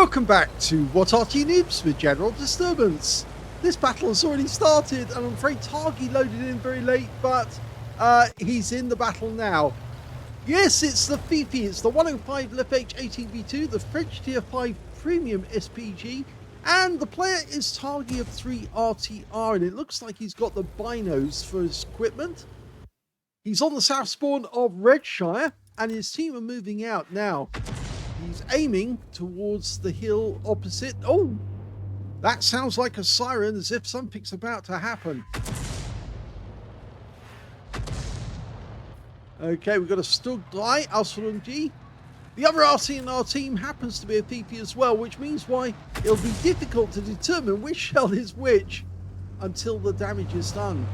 Welcome back to What Arty Noobs with General Disturbance. This battle has already started and I'm afraid Targy loaded in very late, but he's in the battle now. Yes, it's the Fifi, it's the 105 leFH18B2, the French Tier 5 Premium SPG, and the player is Targy of 3 RTR, and it looks like he's got the binos for his equipment. He's on the south spawn of Redshire, and his team are moving out now. He's aiming towards the hill opposite. Oh, that sounds like a siren, as if something's about to happen. Okay, we've got a Stug Die, Aslains. The other RC in our team happens to be a Fifi as well, which means why it'll be difficult to determine which shell is which until the damage is done.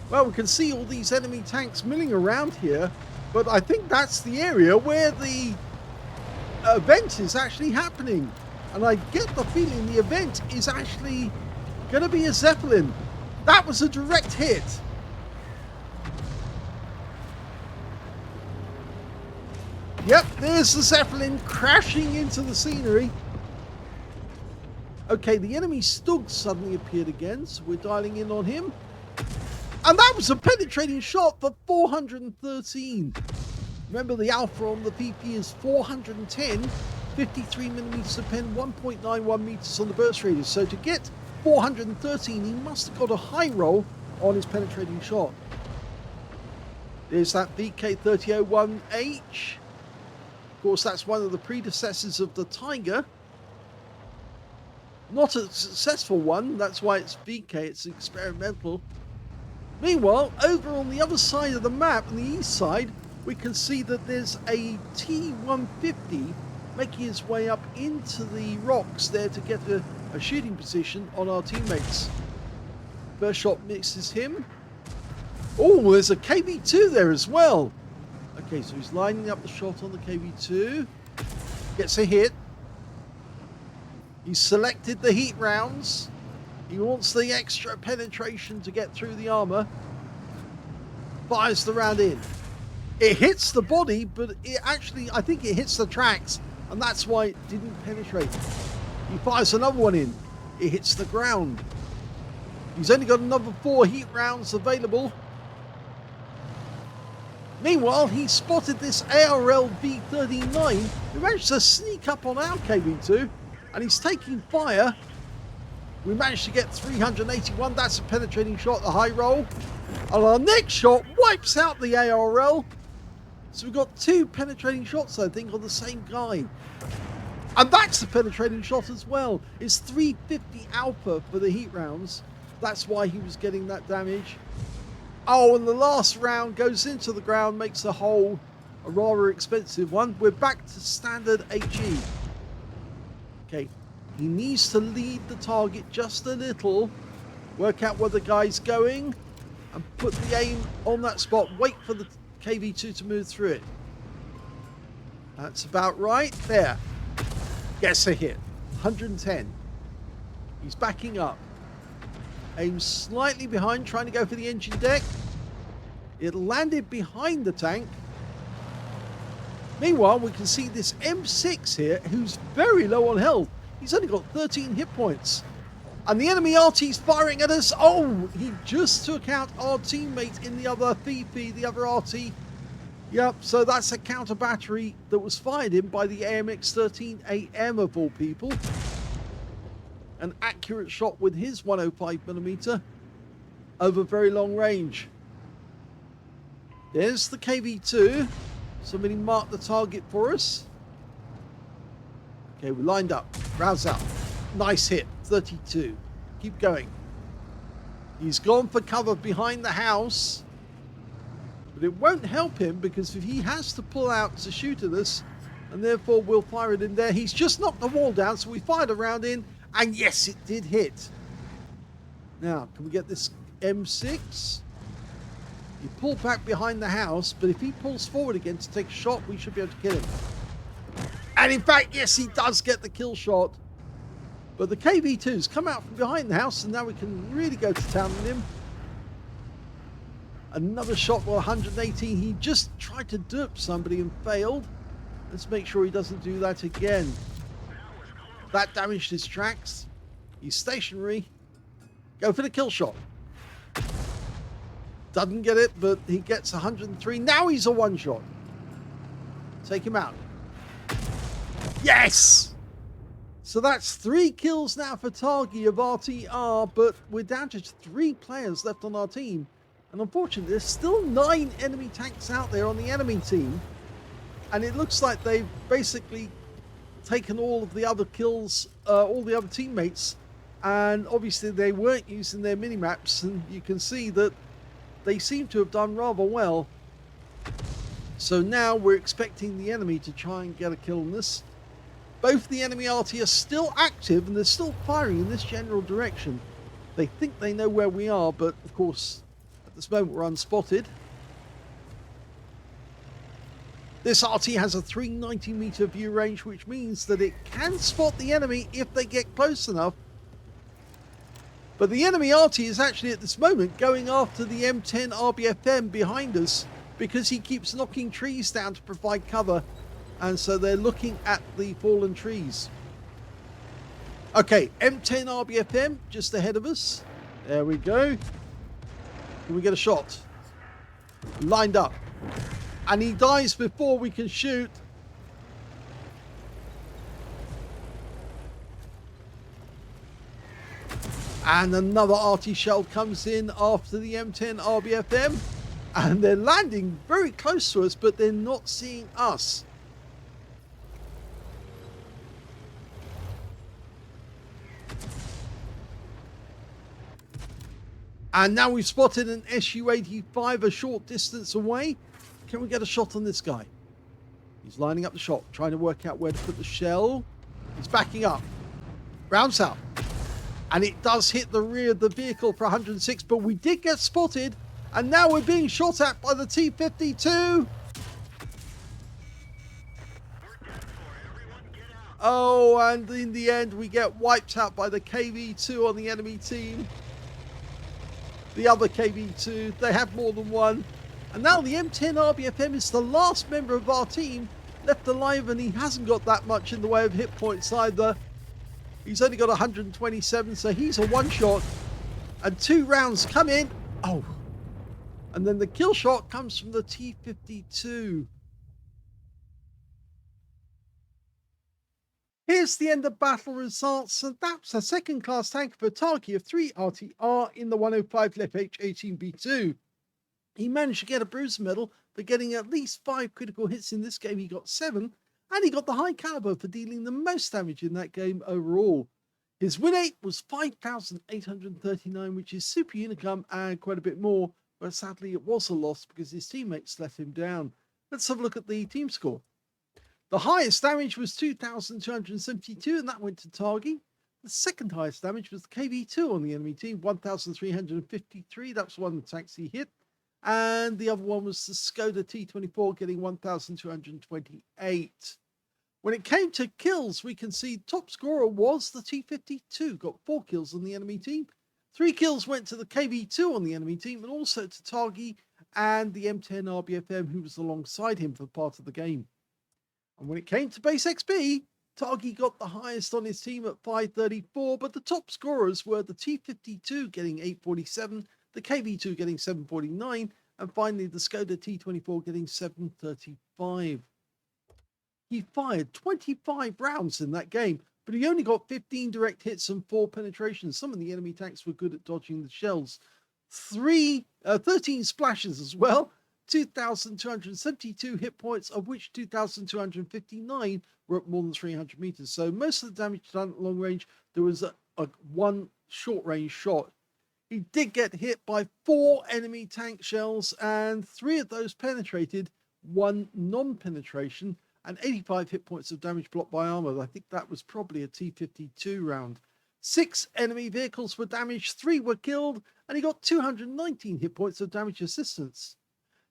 Well, we can see all these enemy tanks milling around here, but I think that's the area where the event is actually happening. And I get the feeling the event is actually going to be a Zeppelin. That was a direct hit. Yep, there's the Zeppelin crashing into the scenery. Okay, the enemy Stug suddenly appeared again, so we're dialing in on him. And that was a penetrating shot for 413. Remember, the alpha on the PP is 410, 53mm to pen, 1.91 meters on the burst radius. So to get 413, he must have got a high roll on his penetrating shot. There's that VK3001H. Of course, that's one of the predecessors of the Tiger. Not a successful one, that's why it's VK, it's experimental. Meanwhile, over on the other side of the map, on the east side, we can see that there's a T-150 making his way up into the rocks there to get a shooting position on our teammates. First shot misses him. Oh, there's a KV-2 there as well. Okay, so he's lining up the shot on the KV-2. Gets a hit. He's selected the heat rounds. He wants the extra penetration to get through the armor. Fires the round in. It hits the body, but it actually, I think it hits the tracks, and that's why it didn't penetrate. He fires another one in. It hits the ground. He's only got another 4 heat rounds available. Meanwhile, he spotted this ARL V39 who managed to sneak up on our KV-2, and he's taking fire. We managed to get 381. That's a penetrating shot, a high roll. And our next shot wipes out the ARL. So we've got 2 penetrating shots, I think, on the same guy. And that's a penetrating shot as well. It's 350 alpha for the heat rounds. That's why he was getting that damage. Oh, and the last round goes into the ground, makes the hole a rather expensive one. We're back to standard HE. Okay, he needs to lead the target just a little, work out where the guy's going, and put the aim on that spot. Wait for the KV-2 to move through it. That's about right. There. Gets a hit. 110. He's backing up. Aims slightly behind, trying to go for the engine deck. It landed behind the tank. Meanwhile, we can see this M6 here, who's very low on health. He's only got 13 hit points. And the enemy Arty's firing at us. Oh, he just took out our teammate in the other Fifi, the other Arty. Yep, so that's a counter battery that was fired in by the AMX-13AM of all people. An accurate shot with his 105mm over very long range. There's the KV-2. Somebody marked the target for us. Okay, we're lined up. Rounds out. Nice hit. 32. Keep going. He's gone for cover behind the house. But it won't help him because if he has to pull out to shoot at us, and therefore we'll fire it in there. He's just knocked the wall down, so we fired a round in. And yes, it did hit. Now, can we get this M6? He pulled back behind the house, but if he pulls forward again to take a shot, we should be able to kill him. And in fact, yes, he does get the kill shot. But the KV-2's come out from behind the house, and now we can really go to town with him. Another shot for 118. He just tried to dupe somebody and failed. Let's make sure he doesn't do that again. That damaged his tracks. He's stationary. Go for the kill shot. Doesn't get it, but he gets 103. Now he's a one shot. Take him out. Yes! So that's 3 kills now for targy of RTR, but we're down to 3 players left on our team. And unfortunately, there's still 9 enemy tanks out there on the enemy team. And it looks like they've basically taken all of the other kills, all the other teammates. And obviously they weren't using their mini-maps. And you can see that they seem to have done rather well. So now we're expecting the enemy to try and get a kill on this. Both the enemy Arty are still active and they're still firing in this general direction. They think they know where we are, but of course, at this moment we're unspotted. This Arty has a 390 meter view range, which means that it can spot the enemy if they get close enough. But the enemy Arty is actually at this moment going after the M10 RBFM behind us because he keeps knocking trees down to provide cover. And so they're looking at the fallen trees. Okay, M10 RBFM just ahead of us. There we go. Can we get a shot? Lined up. And he dies before we can shoot. And another Arty shell comes in after the M10 RBFM. And they're landing very close to us, but they're not seeing us. And now we've spotted an SU-85 a short distance away. Can we get a shot on this guy? He's lining up the shot, trying to work out where to put the shell. He's backing up. Rounds out. And it does hit the rear of the vehicle for 106, but we did get spotted. And now we're being shot at by the T-52. Oh, and in the end, we get wiped out by the KV-2 on the enemy team. The other KV-2, they have more than one. And now the M10 RBFM is the last member of our team left alive, and he hasn't got that much in the way of hit points either. He's only got 127, so he's a one shot. And 2 rounds come in. Oh. And then the kill shot comes from the T-52. Here's the end of battle results, and that's a second class tank for targy of 3 RTR in the 105 leFH18B2. He managed to get a bruiser medal for getting at least 5 critical hits in this game. He got 7, and he got the high caliber for dealing the most damage in that game overall. His win rate was 5,839, which is super unicum and quite a bit more, but sadly it was a loss because his teammates let him down. Let's have a look at the team score. The highest damage was 2,272, and that went to targy. The second highest damage was the KV-2 on the enemy team, 1,353. That's one of the tanks he hit. And the other one was the Skoda T24, getting 1,228. When it came to kills, we can see top scorer was the T-52, got 4 kills on the enemy team. 3 kills went to the KV-2 on the enemy team, and also to targy and the M10 RBFM, who was alongside him for part of the game. And when it came to base XP, targy got the highest on his team at 534, but the top scorers were the T-52 getting 847, the KV-2 getting 749, and finally the Skoda T24 getting 735. He fired 25 rounds in that game, but he only got 15 direct hits and 4 penetrations. Some of the enemy tanks were good at dodging the shells. 13 splashes as well. 2,272 hit points, of which 2,259 were at more than 300 meters. So most of the damage done at long range, there was a 1 short range shot. He did get hit by 4 enemy tank shells, and 3 of those penetrated, 1 non-penetration, and 85 hit points of damage blocked by armor. I think that was probably a T-52 round. 6 enemy vehicles were damaged, 3 were killed, and he got 219 hit points of damage assistance.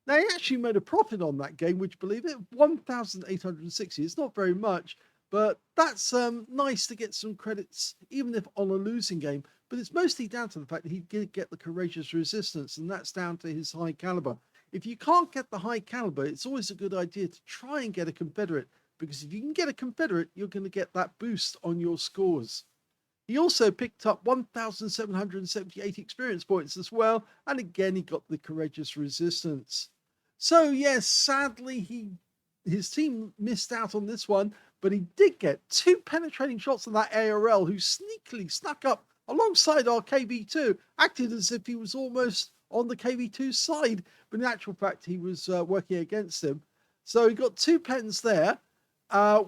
Now, he actually made a profit on that game, which, believe it, 1,860. It's not very much, but that's nice to get some credits, even if on a losing game. But it's mostly down to the fact that he did get the courageous resistance, and that's down to his high caliber. If you can't get the high caliber, it's always a good idea to try and get a Confederate because if you can get a Confederate, you're going to get that boost on your scores. He also picked up 1,778 experience points as well, and again he got the Courageous Resistance. So yes, sadly his team missed out on this one, but he did get 2 penetrating shots on that ARL, who sneakily snuck up alongside our KV2, acted as if he was almost on the KV2's side, but in actual fact he was working against him. So he got 2 pens there.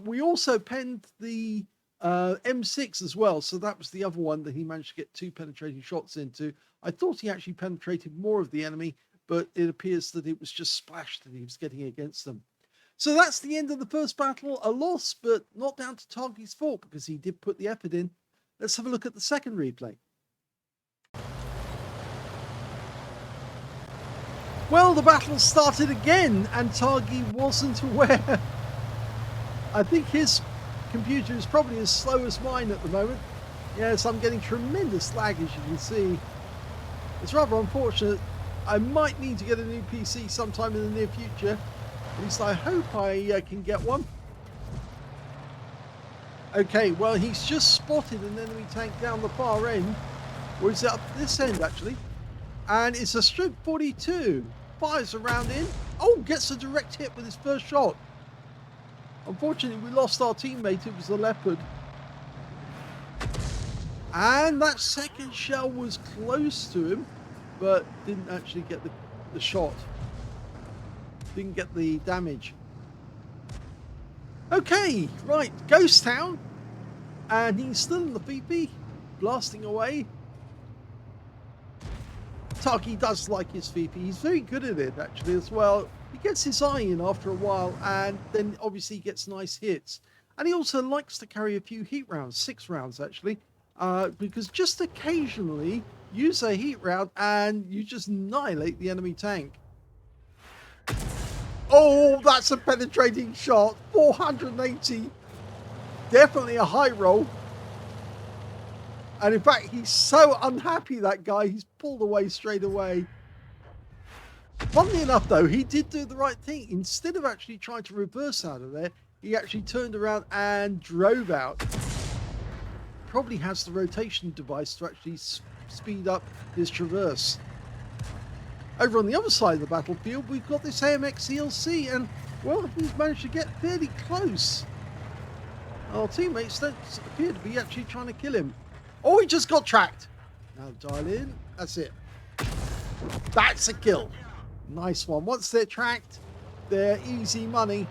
We also penned the M6 as well, so that was the other one that he managed to get 2 penetrating shots into. I thought he actually penetrated more of the enemy, but it appears that it was just Splash that he was getting against them. So that's the end of the first battle, a loss, but not down to Targy's fault because he did put the effort in. Let's have a look at the second replay. Well, the battle started again, and Targy wasn't aware. I think his computer is probably as slow as mine at the moment. Yes, I'm getting tremendous lag, as you can see. It's rather unfortunate. I might need to get a new PC sometime in the near future. At least I hope I can get one. Okay, well, he's just spotted an enemy tank down the far end. Or is it up this end, actually? And it's a Strip 42. Fires around in. Oh, gets a direct hit with his first shot. Unfortunately, we lost our teammate. It was the Leopard. And that second shell was close to him, but didn't actually get the shot. Didn't get the damage. Okay, right, Ghost Town. And he's still in the VP, blasting away. Targy does like his VP. He's very good at it, actually, as well. He gets his eye in after a while, and then obviously gets nice hits. And he also likes to carry a few heat rounds, 6 rounds, actually. Because just occasionally, use a heat round, and you just annihilate the enemy tank. Oh, that's a penetrating shot. 480. Definitely a high roll. And in fact, he's so unhappy, that guy, he's pulled away straight away. Funnily enough, though, he did do the right thing. Instead of actually trying to reverse out of there, he actually turned around and drove out. Probably has the rotation device to actually speed up his traverse. Over on the other side of the battlefield, we've got this AMX ELC, and, well, he's managed to get fairly close. Our teammates don't appear to be actually trying to kill him. Oh, he just got tracked. Now dial in. That's it. That's a kill. Nice one. Once they're tracked, they're easy money.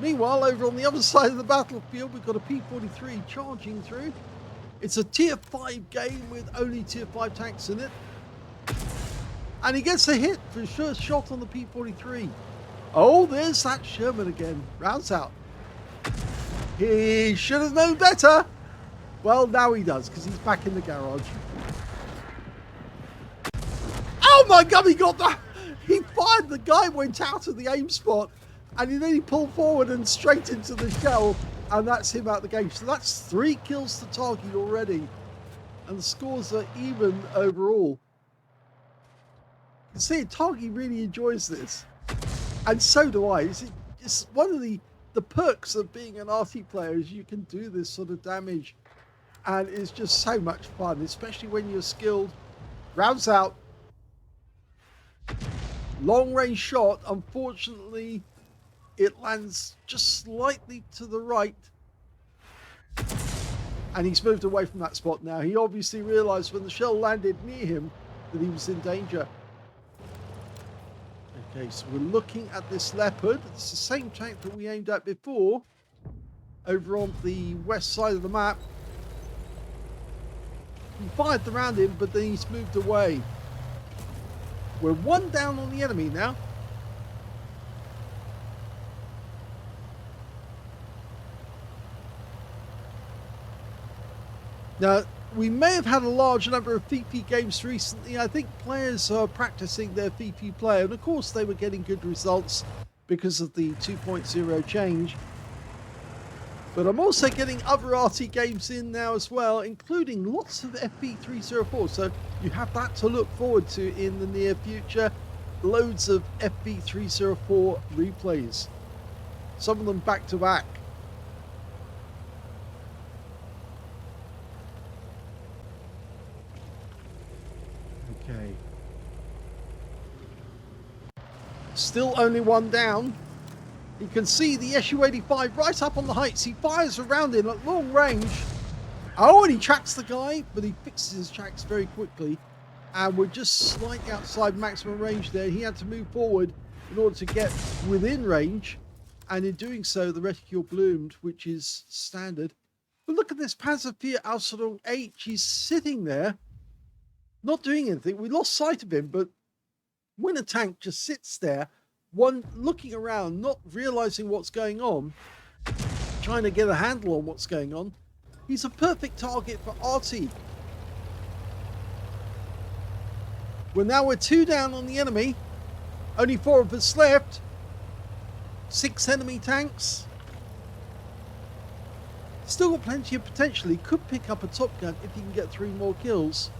Meanwhile, over on the other side of the battlefield, we've got a P-43 charging through. It's a tier 5 game with only tier 5 tanks in it. And he gets a hit for his first shot on the P-43. Oh, there's that Sherman again. Rounds out. He should have known better. Well, now he does, because he's back in the garage. Oh my God, he got that. He fired, the guy went out of the aim spot, and then he pulled forward and straight into the shell, and that's him out of the game. So that's 3 kills to Targy already, and the scores are even overall. You can see, Targy really enjoys this, and so do I. It's one of the perks of being an Arty player is you can do this sort of damage, and it's just so much fun, especially when you're skilled. Rounds out. Long range shot. Unfortunately, it lands just slightly to the right, and he's moved away from that spot now. He obviously realized when the shell landed near him that he was in danger. Okay, so we're looking at this Leopard. It's the same tank that we aimed at before, over on the west side of the map. He fired the round in, but then he's moved away. We're 1 down on the enemy now. Now, we may have had a large number of VP games recently. I think players are practicing their VP play, and of course they were getting good results because of the 2.0 change. But I'm also getting other Arty games in now as well, including lots of FP304, so you have that to look forward to in the near future. loads of FV304 replays, some of them back to back. Okay. Still only one down. You can see the SU-85 right up on the heights. He fires around him at long range. Oh, and he tracks the guy, but he fixes his tracks very quickly. And we're just slightly outside maximum range there. He had to move forward in order to get within range. And in doing so, the reticule bloomed, which is standard. But look at this Panzer IV Aslains H. He's sitting there, not doing anything. We lost sight of him, but when a tank just sits there, one looking around, not realizing what's going on, trying to get a handle on what's going on, he's a perfect target for Arty. Well, now we're 2 down on the enemy. Only 4 of us left. 6 enemy tanks. Still got plenty of potential. He could pick up a top gun if he can get 3 more kills.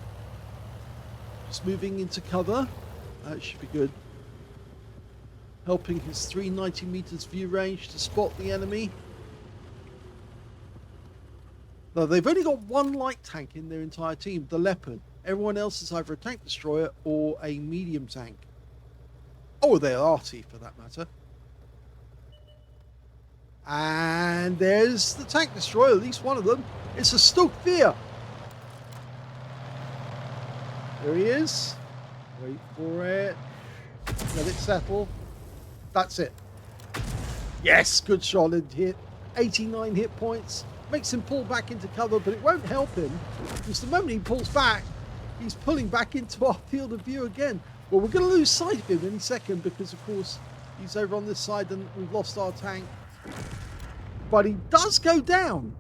Just moving into cover. That should be good. Helping his 390 meters view range to spot the enemy. Now, they've only got 1 light tank in their entire team, the Leopard. Everyone else is either a tank destroyer or a medium tank. Oh, they're Arty for that matter. And there's the tank destroyer, at least one of them. It's a Stugfear. There he is. Wait for it. Let it settle. That's it. Yes, good solid hit. 89 hit points. Makes him pull back into cover, but it won't help him. Because the moment he pulls back, he's pulling back into our field of view again. Well, we're going to lose sight of him any second because, of course, he's over on this side and we've lost our tank. But he does go down.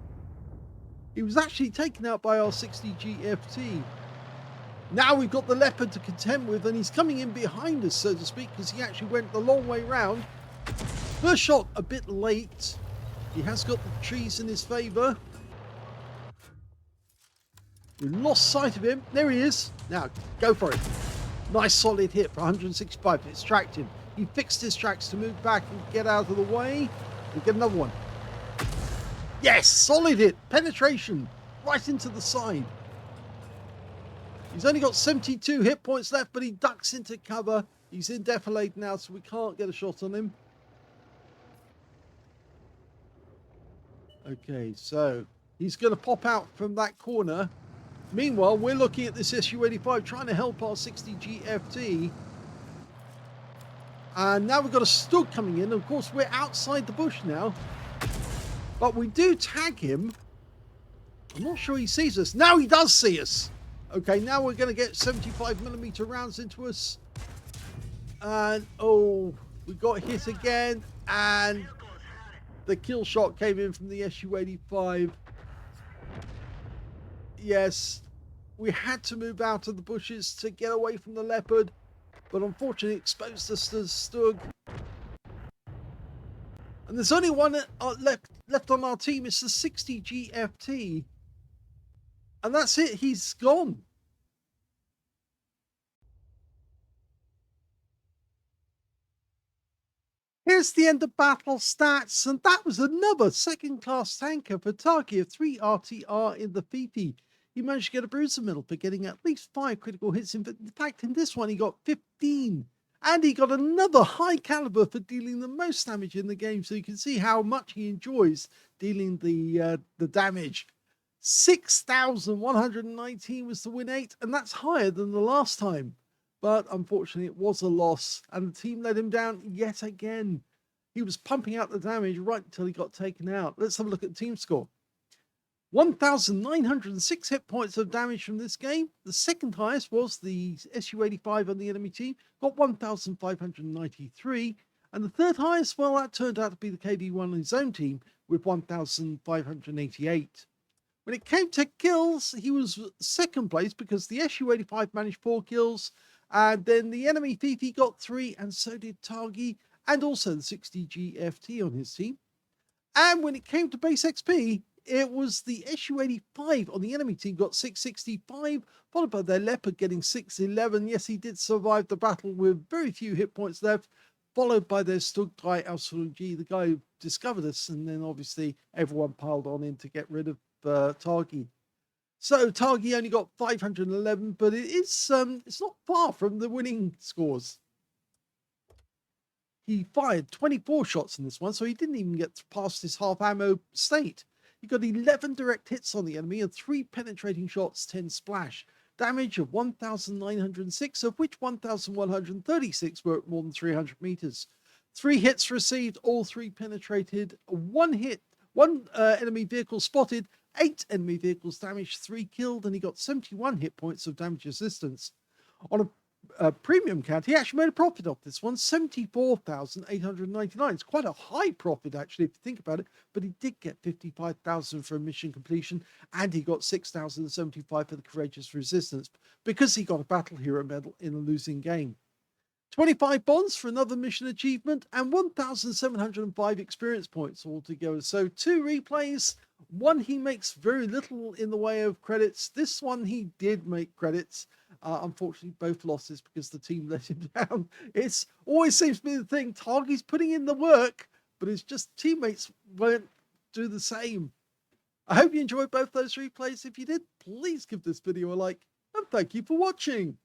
He was actually taken out by our 60 GFT. Now we've got the Leopard to contend with, and he's coming in behind us, so to speak, because he actually went the long way round. First shot a bit late. He has got the trees in his favour. We lost sight of him. There he is. Now, go for it. Nice solid hit for 165. It's tracked him. He fixed his tracks to move back and get out of the way. We'll get another one. Yes, solid hit. Penetration. Right into the side. He's only got 72 hit points left, but he ducks into cover. He's in defilade now, so we can't get a shot on him. Okay, so he's going to pop out from that corner. Meanwhile, we're looking at this SU-85 trying to help our 60 GFT. And now we've got a Stug coming in. Of course, we're outside the bush now. But we do tag him. I'm not sure he sees us. Now he does see us. Okay, now we're going to get 75mm rounds into us. And, oh, we got hit again. And the kill shot came in from the SU-85. Yes, we had to move out of the bushes to get away from the Leopard. But unfortunately, it exposed us to Stug. And there's only one left on our team. It's the 60 GFT. And that's it. He's gone. Here's the end of battle stats. And that was another second-class tanker for target of 3 RTR in the Fifi. He managed to get a bruiser medal for getting at least 5 critical hits. In fact, in this one, he got 15. And he got another high caliber for dealing the most damage in the game. So you can see how much he enjoys dealing the damage. 6,119 was the win 8, and that's higher than the last time. But unfortunately, it was a loss, and the team let him down yet again. He was pumping out the damage right until he got taken out. Let's have a look at the team score. 1,906 hit points of damage from this game. The second highest was the SU-85 on the enemy team, got 1,593. And the third highest, well, that turned out to be the KV-1 on his own team with 1,588. When it came to kills, he was second place because the SU-85 managed 4 kills, and then the enemy Fifi got 3, and so did Targy, and also the 60 GFT on his team. And when it came to base XP, it was the SU-85 on the enemy team got 665, followed by their Leopard getting 611. Yes, he did survive the battle with very few hit points left, followed by their Stugdrei Aslains, the guy who discovered us, and then obviously everyone piled on in to get rid of Targy. So Targy only got 511, but it's not far from the winning scores. He fired 24 shots in this one, so he didn't even get past his half ammo state. He got 11 direct hits on the enemy and 3 penetrating shots, 10 splash. Damage of 1,906, of which 1,136 were at more than 300 meters. 3 hits received, all 3 penetrated. 1 hit, 1 enemy vehicle spotted, 8 enemy vehicles damaged, 3 killed, and he got 71 hit points of damage resistance. On a premium count, he actually made a profit off this one, 74,899. It's quite a high profit, actually, if you think about it, but he did get 55,000 for mission completion, and he got 6,075 for the courageous resistance, because he got a battle hero medal in a losing game. 25 bonds for another mission achievement, and 1,705 experience points altogether. So 2 replays. One, he makes very little in the way of credits. This one, he did make credits. Unfortunately, both losses because the team let him down. It's always seems to be the thing. Targy's putting in the work, but it's just teammates won't do the same. I hope you enjoyed both those replays. If you did, please give this video a like, and thank you for watching.